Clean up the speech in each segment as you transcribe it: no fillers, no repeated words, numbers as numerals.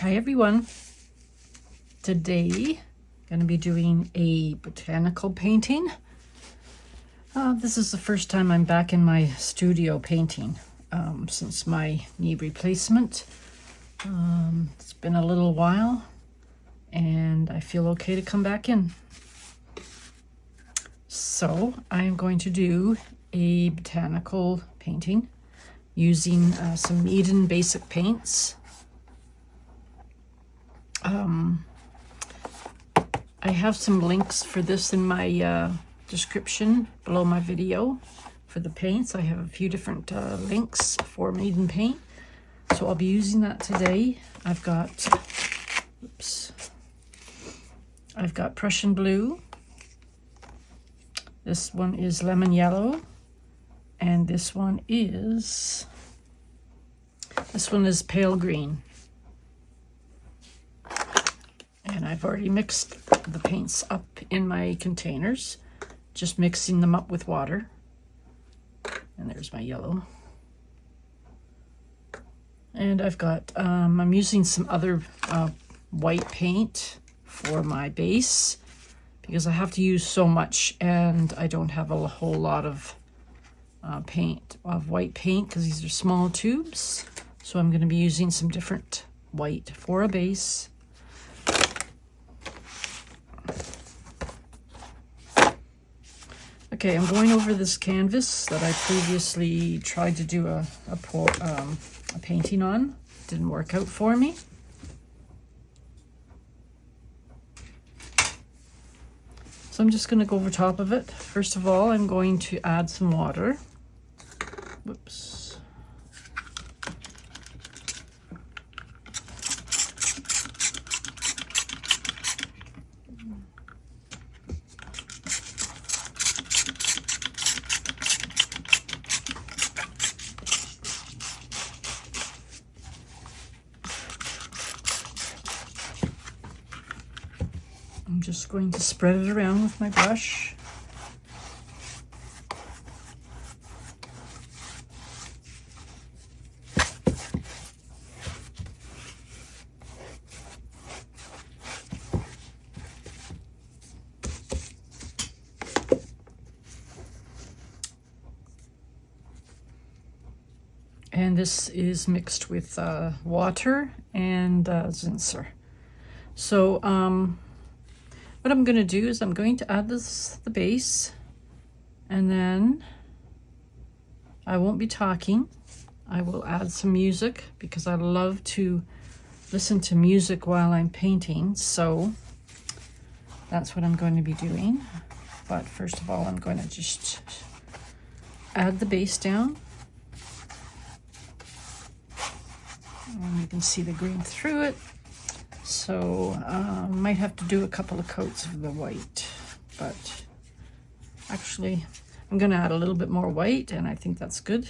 Hi everyone. Today going to be doing a botanical painting. This is the first time I'm back in my studio painting since my knee replacement. It's been a little while and I feel okay to come back in. So I'm going to do a botanical painting using some Meeden basic paints. I have some links for this in my description below my video for the paints. I have a few different links for Meeden paint, so I'll be using that today. I've got Prussian blue. This one is lemon yellow, and this one is pale green. And I've already mixed the paints up in my containers, just mixing them up with water. And there's my yellow. And I've got, I'm using some other white paint for my base because I have to use so much and I don't have a whole lot of white paint because these are small tubes. So I'm going to be using some different white for a base. Okay, I'm going over this canvas that I previously tried to do a painting on. It didn't work out for me. So I'm just going to go over top of it. First of all, I'm going to add some water. Whoops. I'm just going to spread it around with my brush. And this is mixed with water and Zinsser. So what I'm going to do is I'm going to add the base, and then I won't be talking. I will add some music because I love to listen to music while I'm painting. So that's what I'm going to be doing. But first of all, I'm going to just add the base down. And you can see the green through it. So might have to do a couple of coats of the white, but actually I'm going to add a little bit more white, and I think that's good.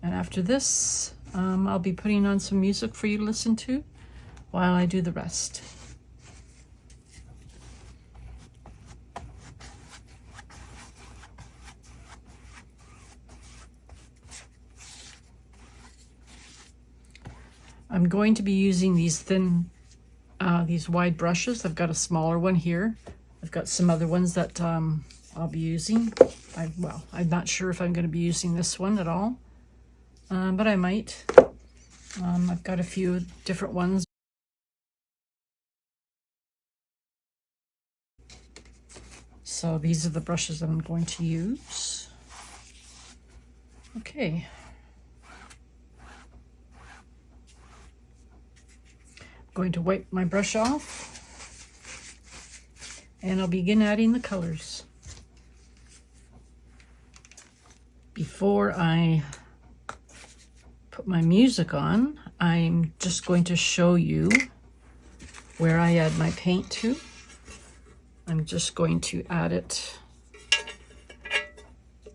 And after this, I'll be putting on some music for you to listen to while I do the rest. I'm going to be using these these wide brushes. I've got a smaller one here. I've got some other ones that I'll be using. I'm not sure if I'm going to be using this one at all, but I might. I've got a few different ones. So these are the brushes that I'm going to use. Okay. Going to wipe my brush off, and I'll begin adding the colors. Before I put my music on, I'm just going to show you where I add my paint to. I'm just going to add it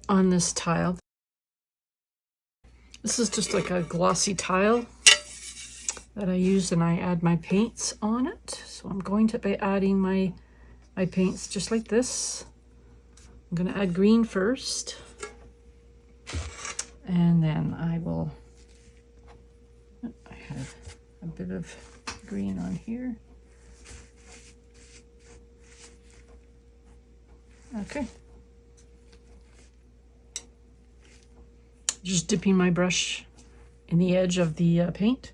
on this tile. This is just like a glossy tile that I use, and I add my paints on it. So I'm going to be adding my paints just like this. I'm going to add green first, and then I will, I have a bit of green on here. Okay. Just dipping my brush in the edge of the paint.